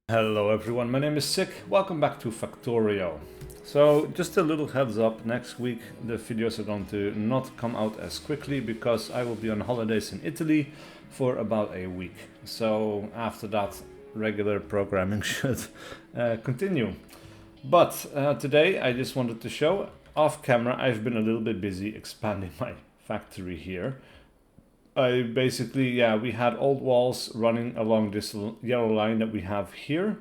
Hello everyone, my name is SiC, welcome back to Factorio. So just a little heads up, next week the videos are going to not come out as quickly because I will be on holidays in Italy for about a week. So after that regular programming should continue. But today I just wanted to show, off camera I've been a little bit busy expanding my factory here. We had old walls running along this yellow line that we have here.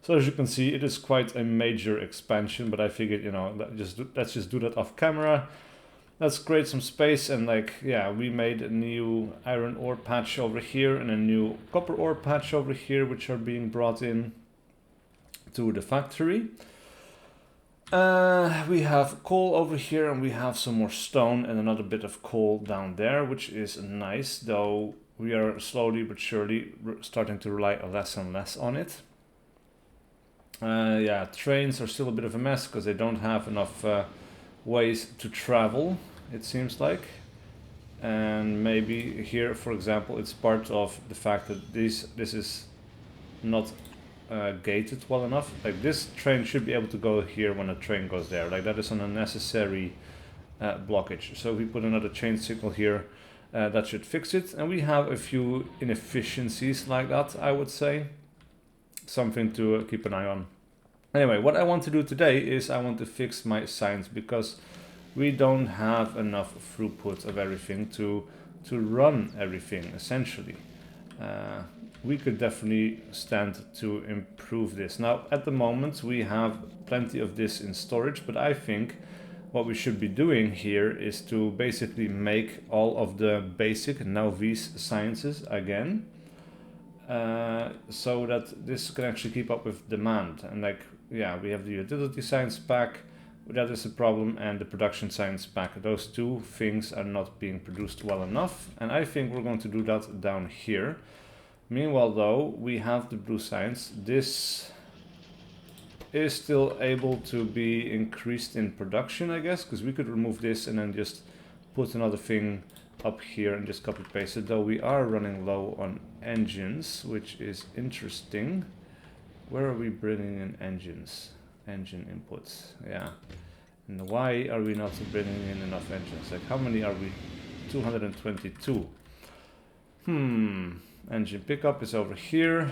So as you can see, it is quite a major expansion, but I figured, let's just do that off camera. Let's create some space and we made a new iron ore patch over here and a new copper ore patch over here, which are being brought in to the factory. We have coal over here and we have some more stone and another bit of coal down there, which is nice, though we are slowly but surely starting to rely less and less on it. Trains are still a bit of a mess because they don't have enough ways to travel, it seems like. And maybe here, for example, it's part of the fact that this is not gated well enough. Like, this train should be able to go here when a train goes there. Like, that is an unnecessary blockage. So we put another chain signal here, that should fix it. And we have a few inefficiencies like that, I would say. Something to keep an eye on. Anyway, what I want to do today is I want to fix my science, because we don't have enough throughput of everything to run everything, essentially. We could definitely stand to improve this. Now, at the moment, we have plenty of this in storage, but I think what we should be doing here is to basically make all of the basic Nauvis sciences again, so that this can actually keep up with demand. And we have the utility science pack, that is a problem, and the production science pack. Those two things are not being produced well enough, and I think we're going to do that down here. Meanwhile, though, we have the blue science. This is still able to be increased in production, I guess, because we could remove this and then just put another thing up here and just copy paste it, though we are running low on engines, which is interesting. Where are we bringing in engines? Engine inputs, yeah. And why are we not bringing in enough engines? Like, how many are we? 222. Engine pickup is over here,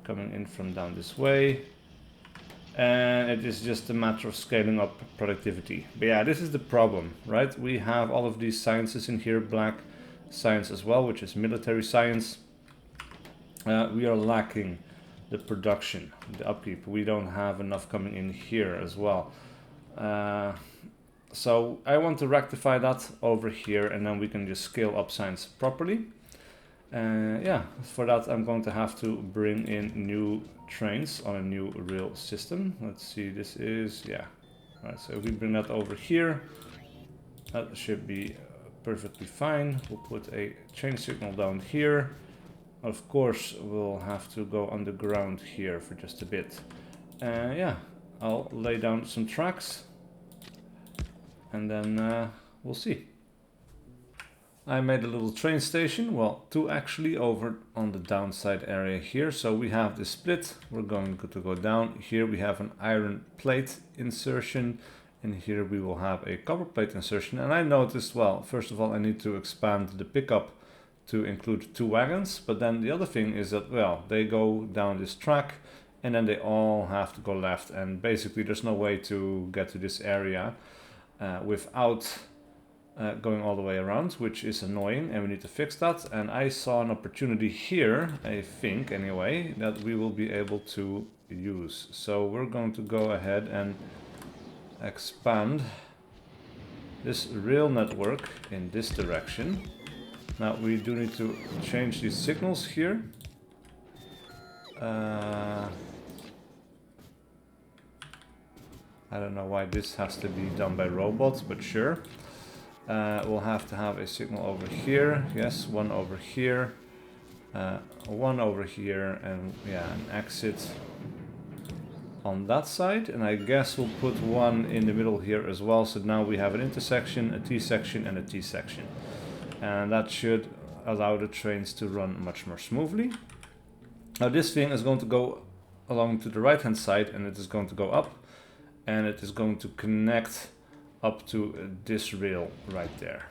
coming in from down this way, and it is just a matter of scaling up productivity. But yeah, this is the problem, right? We have all of these sciences in here, black science as well, which is military science. We are lacking the production, the upkeep. We don't have enough coming in here as well. So I want to rectify that over here, and then we can just scale up science properly. For that I'm going to have to bring in new trains on a new rail system. Let's see, this is, Alright, so if we bring that over here, that should be perfectly fine. We'll put a chain signal down here. Of course, we'll have to go underground here for just a bit. I'll lay down some tracks, and then we'll see. I made a little train station, well, two actually, over on the downside area here. So we have the split, we're going to go down. Here we have an iron plate insertion, and here we will have a copper plate insertion. And I noticed, well, first of all, I need to expand the pickup to include 2 wagons. But then the other thing is that, well, they go down this track, and then they all have to go left. And basically there's no way to get to this area without going all the way around, which is annoying, and we need to fix that. And I saw an opportunity here, I think anyway, that we will be able to use. So we're going to go ahead and expand this rail network in this direction. Now we do need to change these signals here. I don't know why this has to be done by robots, but sure. We'll have to have a signal over here, yes, one over here, one over here, and an exit on that side. And I guess we'll put one in the middle here as well, so now we have an intersection, a T-section, and a T-section. And that should allow the trains to run much more smoothly. Now this thing is going to go along to the right hand side, and it is going to go up, and it is going to connect up to this rail right there.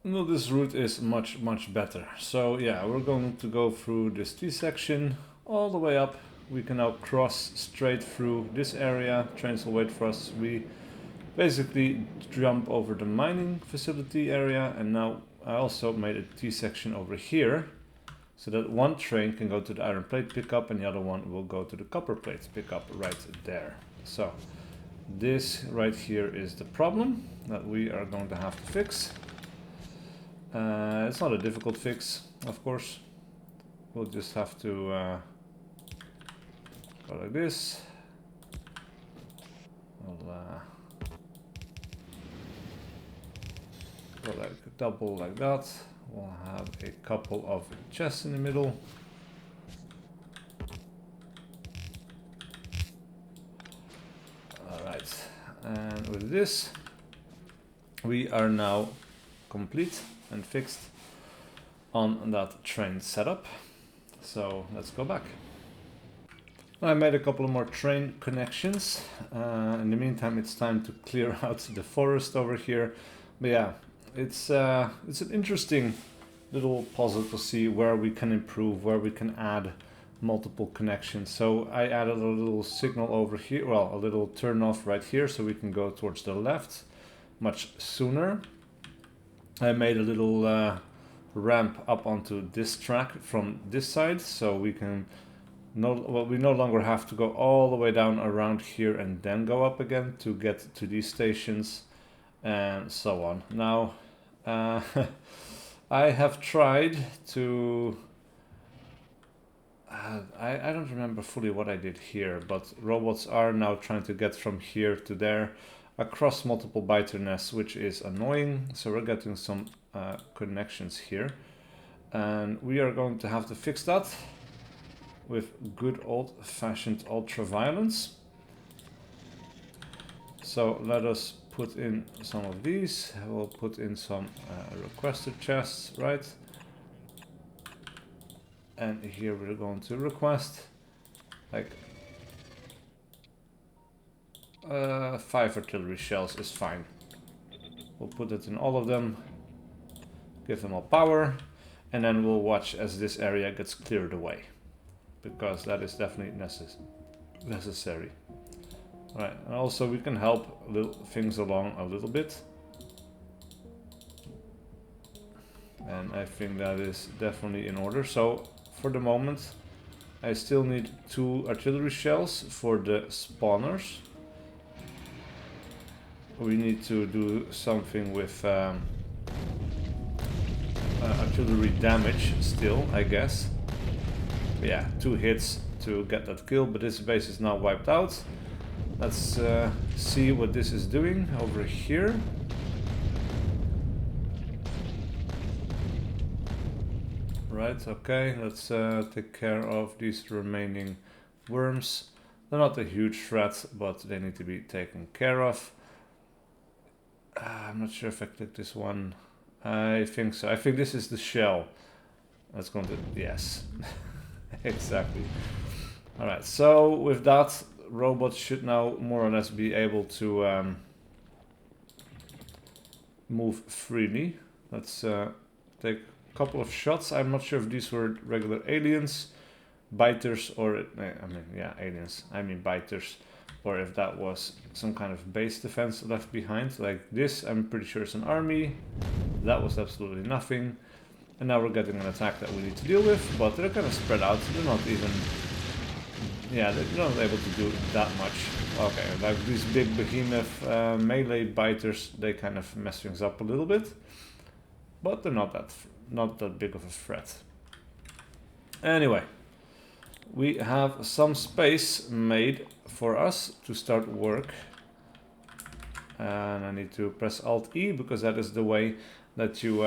No, this route is much better. So yeah, we're going to go through this T-section all the way up. We can now cross straight through this area. Trains will wait for us. We basically jump over the mining facility area, and now I also made a T-section over here so that one train can go to the iron plate pickup and the other one will go to the copper plate pickup right there. So this right here is the problem that we are going to have to fix. It's not a difficult fix, of course. We'll just have to go like this. We'll go like a double like that. We'll have a couple of chests in the middle. Alright, and with this we are now complete and fixed on that train setup. So let's go back. I made a couple of more train connections. In the meantime, it's time to clear out the forest over here. But yeah, it's an interesting little puzzle to see where we can improve, where we can add multiple connections. So I added a little signal over here, well, a little turn off right here, so we can go towards the left much sooner. I made a little ramp up onto this track from this side, so we can we no longer have to go all the way down around here and then go up again to get to these stations and so on. Now I have tried to I don't remember fully what I did here, but robots are now trying to get from here to there across multiple biter nests, which is annoying. So we're getting some connections here, and we are going to have to fix that with good old-fashioned ultra-violence. So let us put in some of these. We'll put in some requested chests, right? And here we're going to request like 5 artillery shells is fine. We'll put it in all of them, give them all power, and then we'll watch as this area gets cleared away, because that is definitely necessary. Alright, and also we can help things along a little bit. And I think that is definitely in order. So for the moment I still need 2 artillery shells for the spawners. We need to do something with artillery damage still, I guess. But yeah, 2 hits to get that kill, but this base is now wiped out. Let's see what this is doing over here. Right, okay, let's take care of these remaining worms. They're not a huge threat, but they need to be taken care of. I'm not sure if I click this one. I think so. I think this is the shell. That's going to... yes. Exactly. Alright, so with that, robots should now more or less be able to move freely. Let's take a couple of shots. I'm not sure if these were regular aliens, biters, or... I mean, yeah, aliens. I mean biters. Or if that was some kind of base defense left behind. Like this, I'm pretty sure it's an army. That was absolutely nothing. And now we're getting an attack that we need to deal with, but they're kind of spread out. They're not even... yeah, they're not able to do that much. Okay, like these big behemoth melee biters, they kind of mess things up a little bit. But they're not that big of a threat. Anyway, we have some space made for us to start work. And I need to press Alt-E because that is the way that you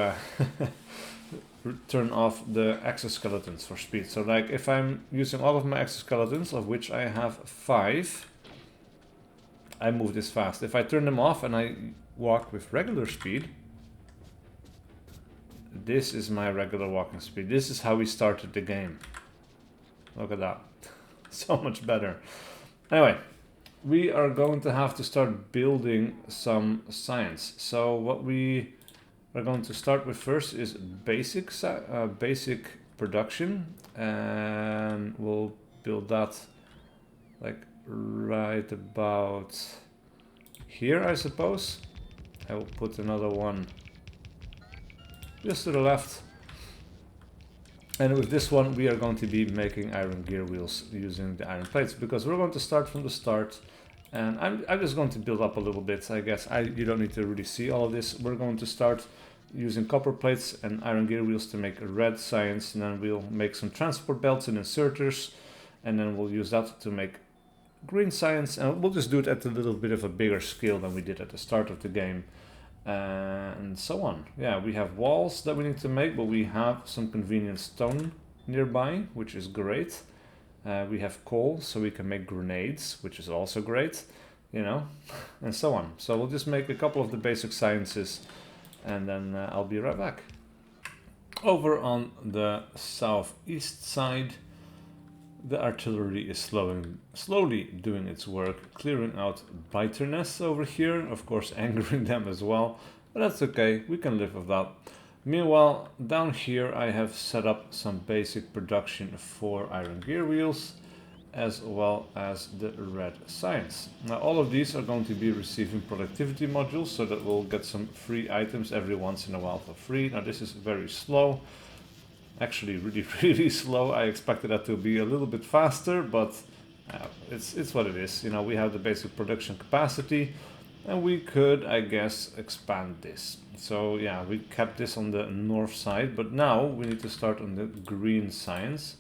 turn off the exoskeletons for speed. So like if I'm using all of my exoskeletons, of which I have 5, I move this fast. If I turn them off and I walk with regular speed, this is my regular walking speed. This is how we started the game. Look at that. So much better. Anyway, we are going to have to start building some science. So what we are going to start with first is basic production, and we'll build that like right about here, I suppose. I will put another one just to the left. And with this one, we are going to be making iron gear wheels using the iron plates, because we're going to start from the start. And I'm just going to build up a little bit, I guess. You don't need to really see all of this. We're going to start using copper plates and iron gear wheels to make red science, and then we'll make some transport belts and inserters, and then we'll use that to make green science, and we'll just do it at a little bit of a bigger scale than we did at the start of the game, and so on. Yeah, we have walls that we need to make, but we have some convenient stone nearby, which is great. We have coal, so we can make grenades, which is also great, you know, and so on. So we'll just make a couple of the basic sciences, and then I'll be right back. Over on the southeast side, the artillery is slowly doing its work, clearing out biter nests over here, of course angering them as well, but that's okay, we can live with that. Meanwhile, down here I have set up some basic production for iron gear wheels, as well as the red science. Now all of these are going to be receiving productivity modules, so that we'll get some free items every once in a while for free. Now this is very slow, actually really slow. I expected that to be a little bit faster, but it's what it is. You know, we have the basic production capacity, and we could, I guess, expand this. So yeah, we kept this on the north side, but now we need to start on the green science.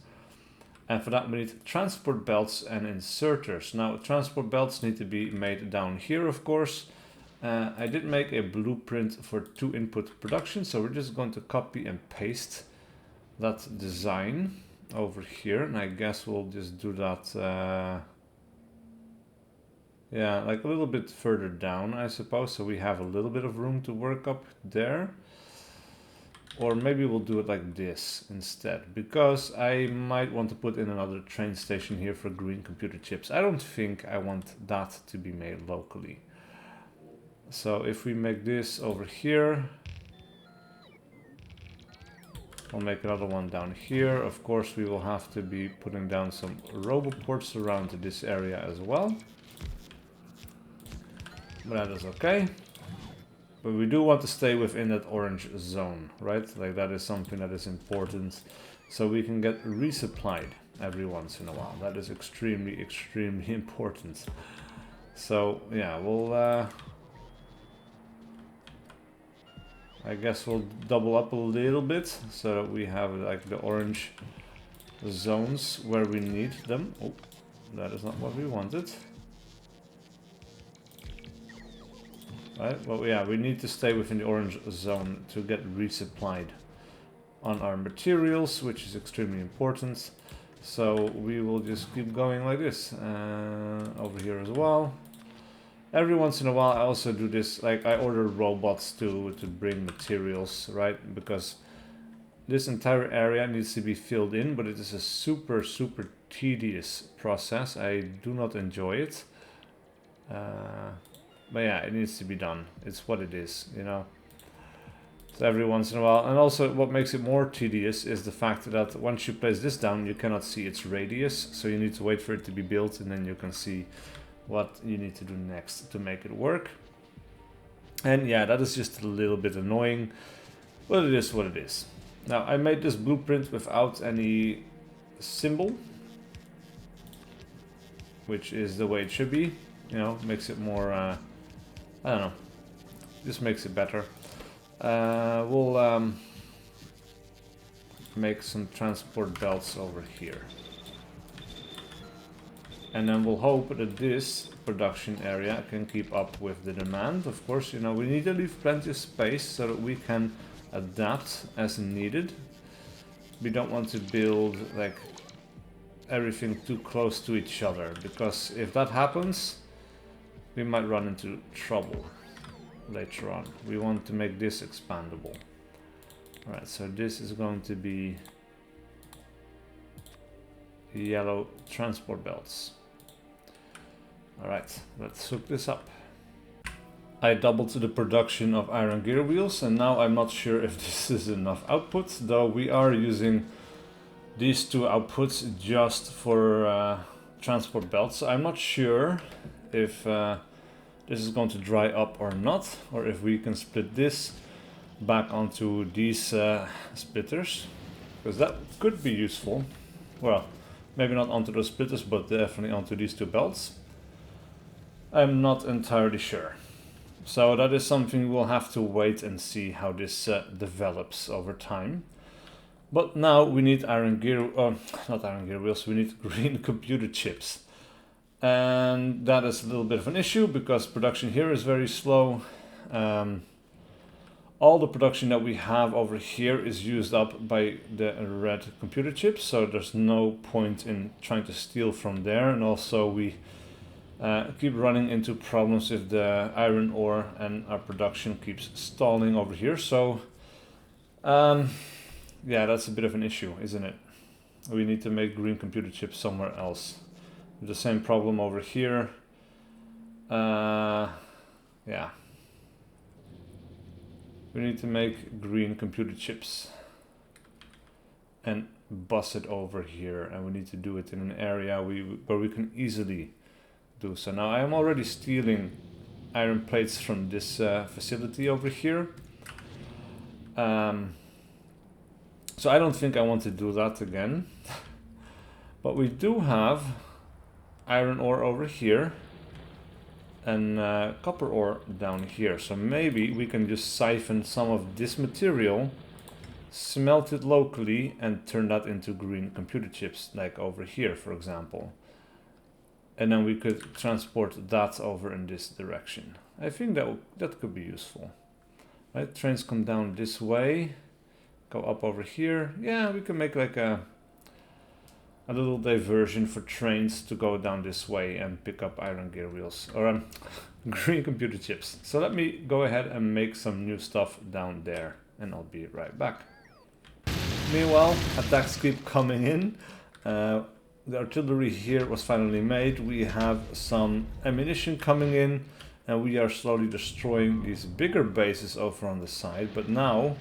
And for that we need transport belts and inserters. Now transport belts need to be made down here, of course. I did make a blueprint for 2 input production, so we're just going to copy and paste that design over here, and I guess we'll just do that yeah, like a little bit further down, I suppose, so we have a little bit of room to work up there. Or maybe we'll do it like this instead, because I might want to put in another train station here for green computer chips. I don't think I want that to be made locally. So if we make this over here, I'll make another one down here. Of course, we will have to be putting down some roboports around this area as well. But that is okay. But we do want to stay within that orange zone, right? Like that is something that is important, so we can get resupplied every once in a while. That is extremely important. So yeah, we'll I guess we'll double up a little bit so that we have like the orange zones where we need them. Oh, that is not what we wanted. Right, well yeah, we need to stay within the orange zone to get resupplied on our materials, which is extremely important. So we will just keep going like this, over here as well. Every once in a while I also do this, like I order robots to bring materials, right? Because this entire area needs to be filled in, but it is a super tedious process. I do not enjoy it. But yeah, it needs to be done. It's what it is, you know. So every once in a while. And also what makes it more tedious is the fact that once you place this down, you cannot see its radius. So you need to wait for it to be built, and then you can see what you need to do next to make it work. And yeah, that is just a little bit annoying, but it is what it is. Now I made this blueprint without any symbol, which is the way it should be. You know, makes it more I don't know, just makes it better. We'll make some transport belts over here. And then we'll hope that this production area can keep up with the demand. Of course, you know, we need to leave plenty of space so that we can adapt as needed. We don't want to build like everything too close to each other, because if that happens, we might run into trouble later on. We want to make this expandable. Alright, so this is going to be yellow transport belts. Alright, let's hook this up. I doubled the production of iron gear wheels, and now I'm not sure if this is enough output, though we are using these two outputs just for transport belts. So I'm not sure if this is going to dry up or not, or if we can split this back onto these splitters, because that could be useful. Well, maybe not onto those splitters, but definitely onto these two belts. I'm not entirely sure. So that is something we'll have to wait and see how this develops over time. But now we need not iron gear wheels, we need green computer chips. And that is a little bit of an issue because production here is very slow. All the production that we have over here is used up by the red computer chips, so there's no point in trying to steal from there. And also we keep running into problems with the iron ore, and our production keeps stalling over here. So yeah, that's a bit of an issue, isn't it? We need to make green computer chips somewhere else. The same problem over here. Yeah. We need to make green computer chips and bus it over here, and we need to do it in an area where we can easily do so. Now I am already stealing iron plates from this facility over here. So I don't think I want to do that again. But we do have iron ore over here and copper ore down here. So maybe we can just siphon some of this material, smelt it locally, and turn that into green computer chips, like over here, for example. And then we could transport that over in this direction. I think that could be useful. Right, trains come down this way, go up over here. Yeah, we can make like a little diversion for trains to go down this way and pick up iron gear wheels, or green computer chips. So let me go ahead and make some new stuff down there, and I'll be right back. Meanwhile, attacks keep coming in. The artillery here was finally made. We have some ammunition coming in, and we are slowly destroying these bigger bases over on the side. But now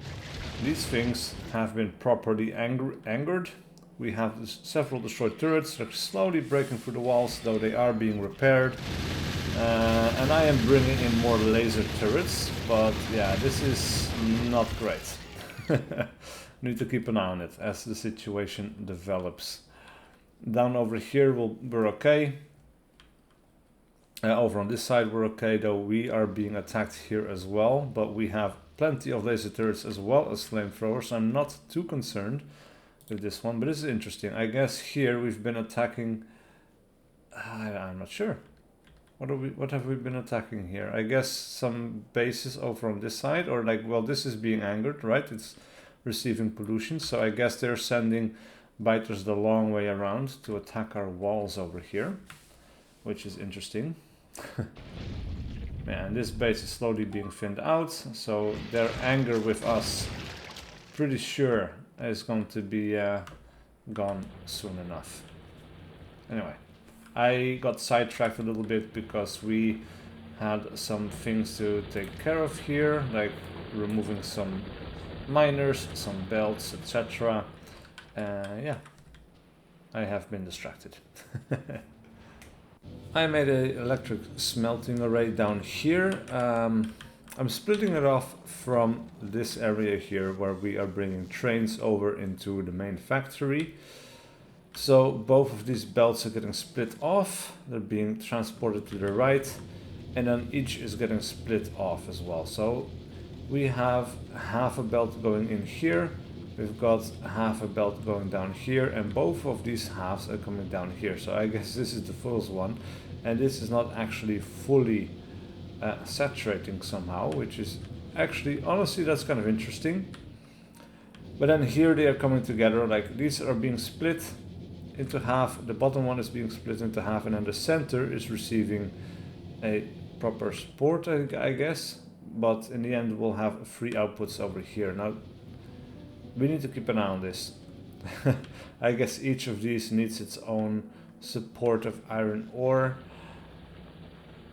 these things have been properly angered. We have several destroyed turrets. They're slowly breaking through the walls, though they are being repaired. And I am bringing in more laser turrets, but yeah, this is not great. Need to keep an eye on it as the situation develops. Down over here we're okay. Over on this side we're okay, though we are being attacked here as well, but we have plenty of laser turrets as well as flamethrowers, so I'm not too concerned with this one. But this is interesting. I guess here we've been attacking, I'm not sure. What have we been attacking here? I guess some bases over on this side, or like, well, this is being angered, right? It's receiving pollution, so I guess they're sending biters the long way around to attack our walls over here, which is interesting. Man, this base is slowly being thinned out, so their anger with us, pretty sure, is going to be gone soon enough. Anyway, I got sidetracked a little bit because we had some things to take care of here, like removing some miners, some belts, etc. Yeah, I have been distracted. I made an electric smelting array down here. I'm splitting it off from this area here where we are bringing trains over into the main factory. So both of these belts are getting split off. They're being transported to the right, and then each is getting split off as well. So we have half a belt going in here. We've got half a belt going down here, and both of these halves are coming down here. So I guess this is the first one, and this is not actually fully saturating somehow, which is actually, honestly, that's kind of interesting. But then here they are coming together, like these are being split into half, the bottom one is being split into half, and then the center is receiving a proper support, I guess. But in the end we'll have 3 outputs over here. Now we need to keep an eye on this. I guess each of these needs its own supportive iron ore.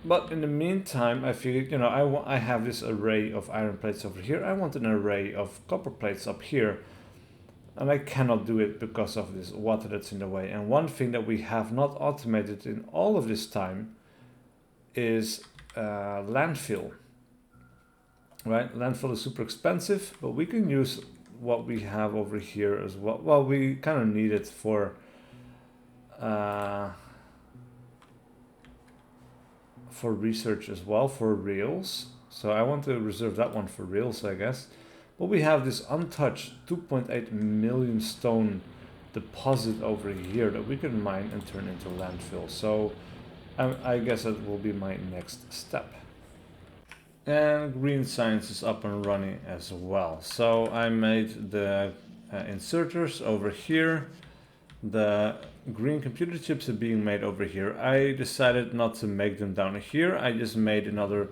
But in the meantime, I figured, you know, I have this array of iron plates over here. I want an array of copper plates up here. And I cannot do it because of this water that's in the way. And one thing that we have not automated in all of this time is landfill. Right? Landfill is super expensive, but we can use what we have over here as well. Well, we kind of need it for research as well, for reels. So I want to reserve that one for reels, I guess. But we have this untouched 2.8 million stone deposit over here that we can mine and turn into landfill. So I guess that will be my next step. And green science is up and running as well. So I made the inserters over here. The green computer chips are being made over here. I decided not to make them down here. I just made another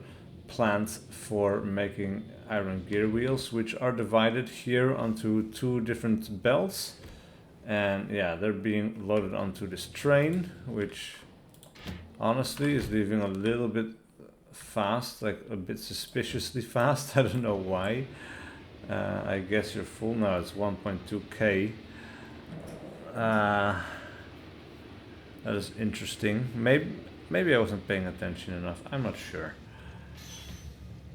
plant for making iron gear wheels, which are divided here onto two different belts. And yeah, they're being loaded onto this train, which honestly is leaving a little bit fast, like a bit suspiciously fast. I don't know why. I guess you're full now. It's 1.2k. That is interesting. Maybe I wasn't paying attention enough. I'm not sure.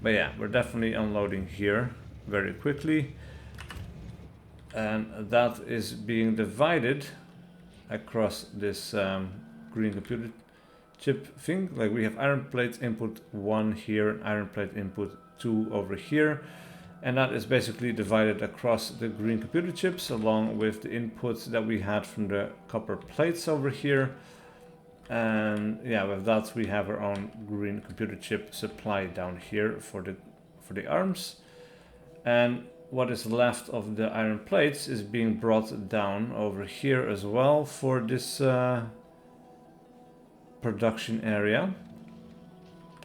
But yeah, we're definitely unloading here very quickly. And that is being divided across this green computer chip thing. Like we have iron plate input 1 here, iron plate input 2 over here. And that is basically divided across the green computer chips along with the inputs that we had from the copper plates over here. And yeah, with that we have our own green computer chip supply down here for the arms. And what is left of the iron plates is being brought down over here as well for this production area.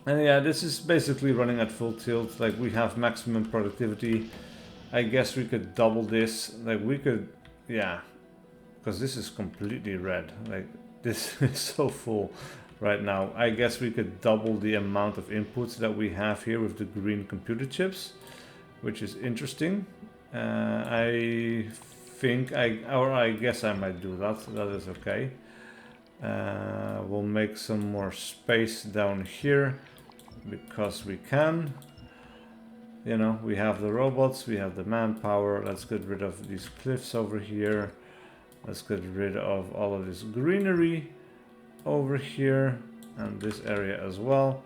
And yeah, this is basically running at full tilt. Like we have maximum productivity. I guess we could double this. Like we could, yeah, because this is completely red. Like this is so full right now. I guess we could double the amount of inputs that we have here with the green computer chips, which is interesting. I guess I might do that. That is okay. We'll make some more space down here because we can. You know, we have the robots, we have the manpower. Let's get rid of these cliffs over here. Let's get rid of all of this greenery over here and this area as well.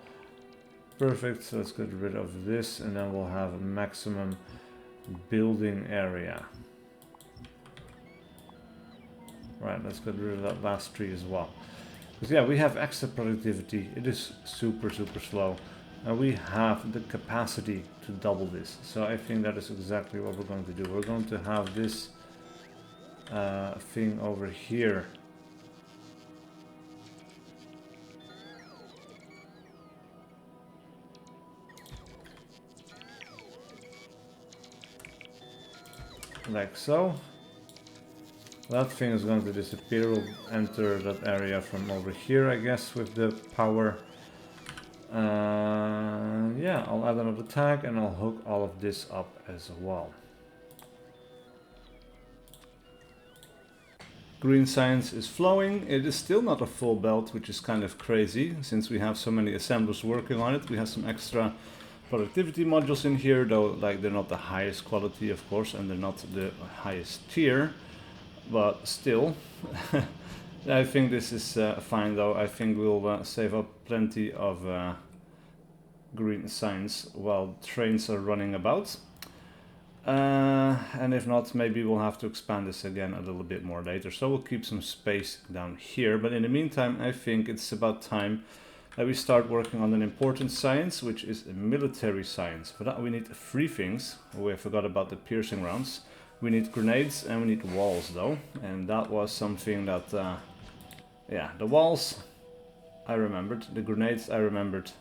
Perfect. So let's get rid of this and then we'll have a maximum building area. Right, let's get rid of that last tree as well. Because yeah, we have extra productivity. It is super slow. And we have the capacity to double this. So I think that is exactly what we're going to do. We're going to have this thing over here. Like so. That thing is going to disappear. We'll enter that area from over here, I guess, with the power. Yeah, I'll add another tag and I'll hook all of this up as well. Green science is flowing. It is still not a full belt, which is kind of crazy since we have so many assemblers working on it. We have some extra productivity modules in here, though like they're not the highest quality, of course, and they're not the highest tier, but still. I think this is fine though. I think we'll save up plenty of green science while trains are running about. And if not, maybe we'll have to expand this again a little bit more later. So we'll keep some space down here. But in the meantime, I think it's about time that we start working on an important science, which is a military science. For that we need 3 things. We forgot about the piercing rounds. We need grenades and we need walls though. And that was something that, yeah, the walls I remembered. The grenades I remembered.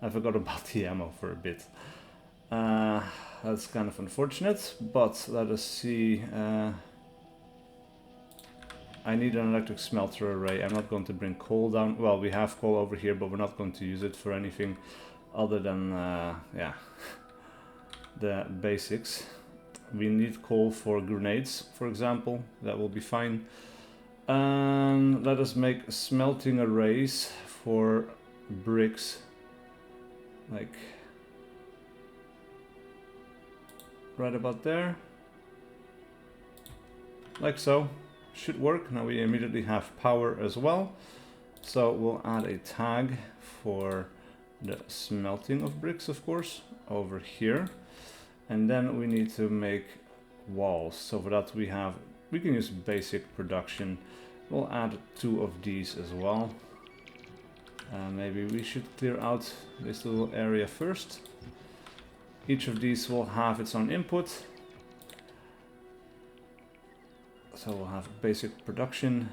I forgot about the ammo for a bit. That's kind of unfortunate, but let us see. I need an electric smelter array. I'm not going to bring coal down. Well, we have coal over here, but we're not going to use it for anything other than, yeah, the basics. We need coal for grenades, for example. That will be fine. Let us make smelting arrays for bricks. Like right about there. Like so. Should work. Now we immediately have power as well. So we'll add a tag for the smelting of bricks, of course, over here. And then we need to make walls. So for that we can use basic production. We'll add 2 of these as well. Maybe we should clear out this little area first. Each of these will have its own input. So we'll have basic production.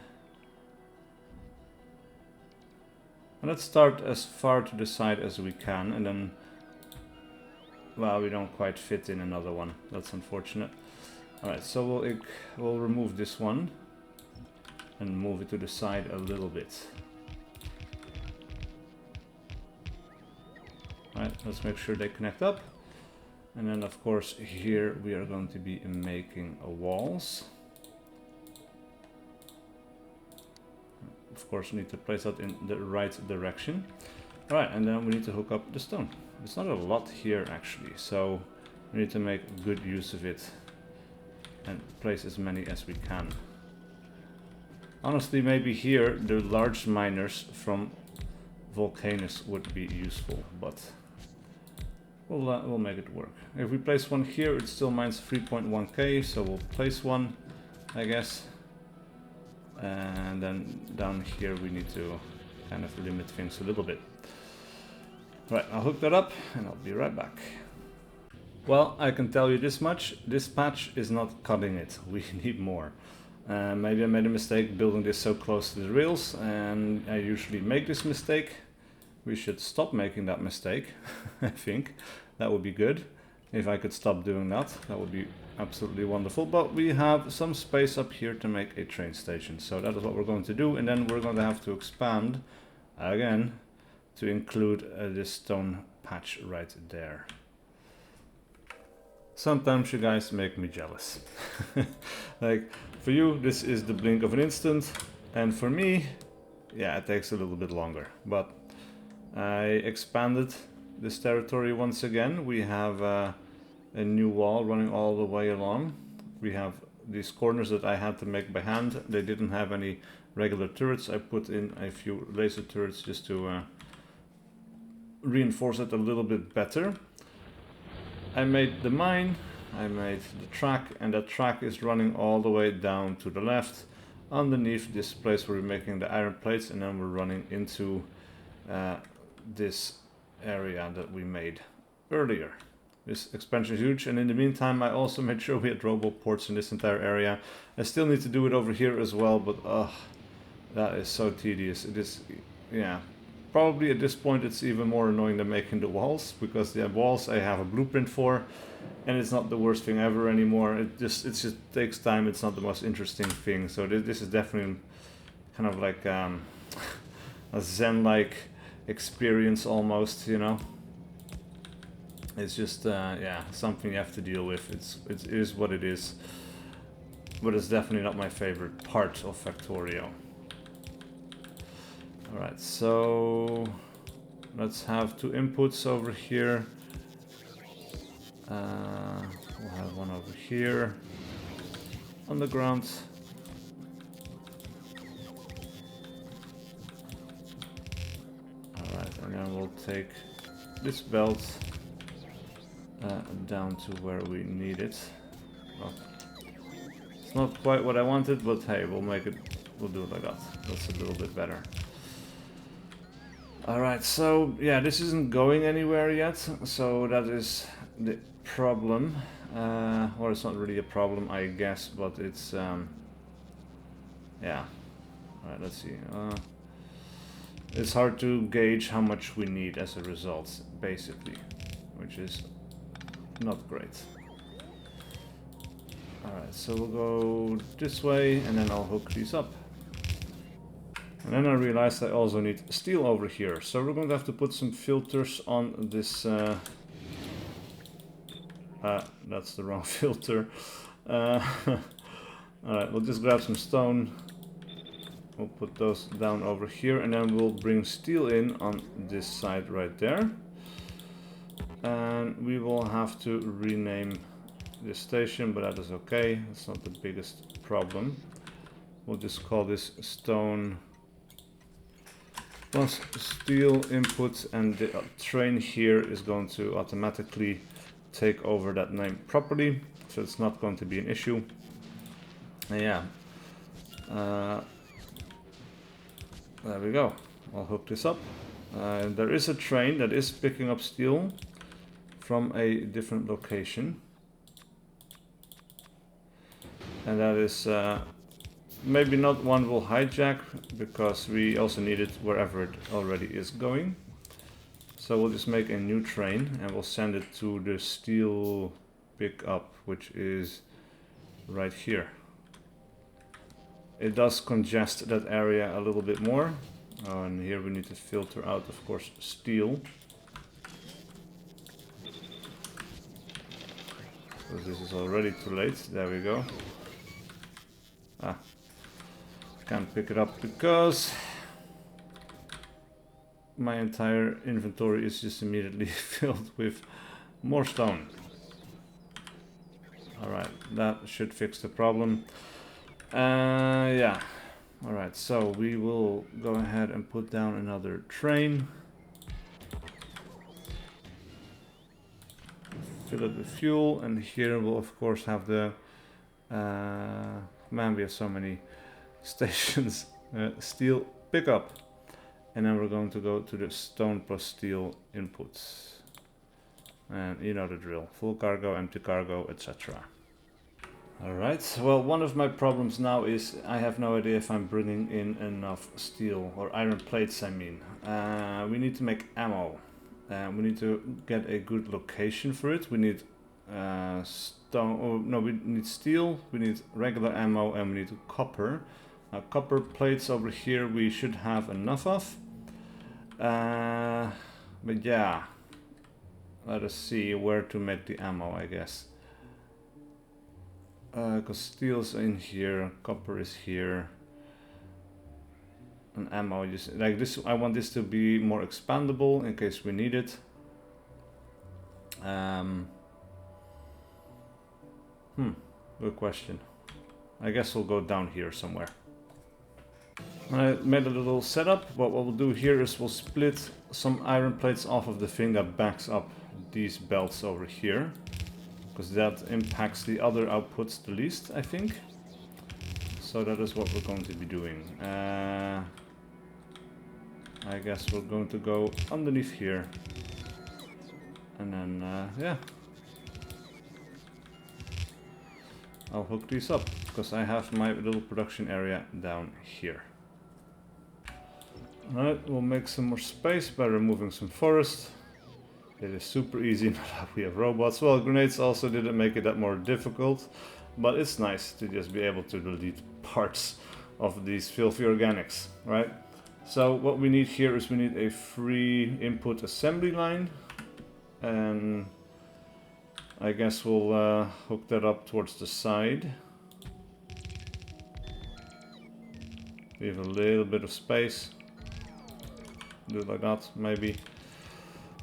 And let's start as far to the side as we can, and then, well, we don't quite fit in another one. That's unfortunate. Alright, so we'll remove this one and move it to the side a little bit. Alright, let's make sure they connect up. And then of course here we are going to be making walls. Of course we need to place that in the right direction. Alright, and then we need to hook up the stone. It's not a lot here actually, so we need to make good use of it and place as many as we can. Honestly, maybe here the large miners from Volcanus would be useful, but we'll make it work. If we place one here, it still mines 3.1k, so we'll place one, I guess. And then down here we need to kind of limit things a little bit. Right, I'll hook that up and I'll be right back. Well, I can tell you this much, this patch is not cutting it. We need more. Maybe I made a mistake building this so close to the rails, and I usually make this mistake. We should stop making that mistake. I think that would be good. If I could stop doing that, that would be absolutely wonderful. But we have some space up here to make a train station, so that is what we're going to do. And then we're going to have to expand again to include this stone patch right there. Sometimes you guys make me jealous. Like, for you this is the blink of an instant, and for me, yeah, it takes a little bit longer. But I expanded this territory once again. We have a new wall running all the way along. We have these corners that I had to make by hand. They didn't have any regular turrets. I put in a few laser turrets just to reinforce it a little bit better. I made the mine, I made the track, and that track is running all the way down to the left underneath this place where we're making the iron plates, and then we're running into this area that we made earlier. This expansion is huge, and in the meantime I also made sure we had robo ports in this entire area. I still need to do it over here as well, but that is so tedious. It is, yeah. Probably at this point it's even more annoying than making the walls, because the walls I have a blueprint for, and it's not the worst thing ever anymore. It just takes time. It's not the most interesting thing. So this is definitely kind of like a Zen-like experience almost, you know. It's just yeah, something you have to deal with. It is what it is, but it's definitely not my favorite part of Factorio. Alright, so let's have 2 inputs over here. We'll have one over here on the ground. Alright, and then we'll take this belt down to where we need it. Well, it's not quite what I wanted, but hey, we'll do it like that. That's a little bit better. Alright, so yeah, this isn't going anywhere yet, so that is the problem. Or it's not really a problem, I guess, but it's yeah. Alright, let's see. It's hard to gauge how much we need as a result, basically, which is not great. Alright, so we'll go this way and then I'll hook these up. And then I realized I also need steel over here. So we're going to have to put some filters on this... that's the wrong filter. Alright, we'll just grab some stone. We'll put those down over here and then we'll bring steel in on this side right there. And we will have to rename this station, but that is okay. It's not the biggest problem. We'll just call this stone plus steel input, and the train here is going to automatically take over that name properly, so it's not going to be an issue. And yeah, there we go. I'll hook this up. There is a train that is picking up steel from a different location, and that is maybe not one we'll hijack, because we also need it wherever it already is going. So we'll just make a new train and we'll send it to the steel pickup, which is right here. It does congest that area a little bit more. Oh, and here we need to filter out, of course, steel. Because this is already too late. There we go. Can't pick it up because my entire inventory is just immediately filled with more stone. Alright, that should fix the problem. Yeah. Alright, so we will go ahead and put down another train. Fill it with fuel, and here we'll of course have the... man, we have so many stations. Steel pickup. And then we're going to go to the stone plus steel inputs. And you know the drill. Full cargo, empty cargo, etc. Alright, well, one of my problems now is I have no idea if I'm bringing in enough steel, or iron plates I mean. We need to make ammo. We need to get a good location for it. We need stone, oh, no, we need steel, we need regular ammo, and we need copper. Copper plates over here we should have enough of. But yeah, let us see where to make the ammo, I guess. Because steel's in here, copper is here, and ammo just like this. I want this to be more expandable in case we need it. Good question. I guess we'll go down here somewhere. I made a little setup. What we'll do here is we'll split some iron plates off of the thing that backs up these belts over here, because that impacts the other outputs the least, I think. So that is what we're going to be doing. I guess we're going to go underneath here, and then yeah, I'll hook these up, because I have my little production area down here. Alright, we'll make some more space by removing some forest. It is super easy now that we have robots. Well, grenades also didn't make it that more difficult, but it's nice to just be able to delete parts of these filthy organics, right? So what we need here is we need a free input assembly line, and I guess we'll hook that up towards the side. Leave a little bit of space. Do it like that, maybe.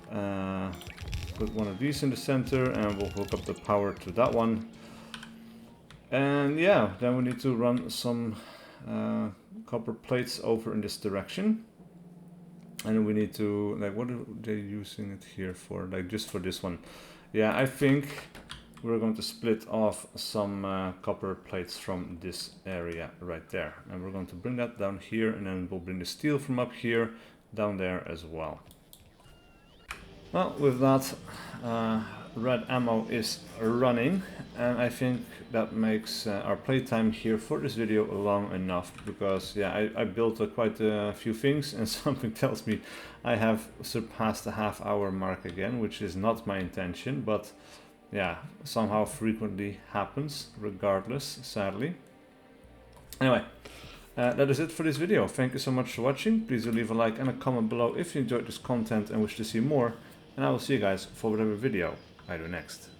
Put one of these in the center, and we'll hook up the power to that one. And yeah, then we need to run some copper plates over in this direction. And we need to, like, what are they using it here for? Like, just for this one. Yeah, I think we're going to split off some copper plates from this area right there. And we're going to bring that down here, and then we'll bring the steel from up here down there as well. Well, with that, red ammo is running, and I think that makes our playtime here for this video long enough, because yeah, I built quite a few things, and something tells me I have surpassed the half-hour mark again, which is not my intention, but yeah, somehow frequently happens, regardless, sadly. Anyway, that is it for this video. Thank you so much for watching. Please do leave a like and a comment below if you enjoyed this content and wish to see more. And I will see you guys for whatever video I do next.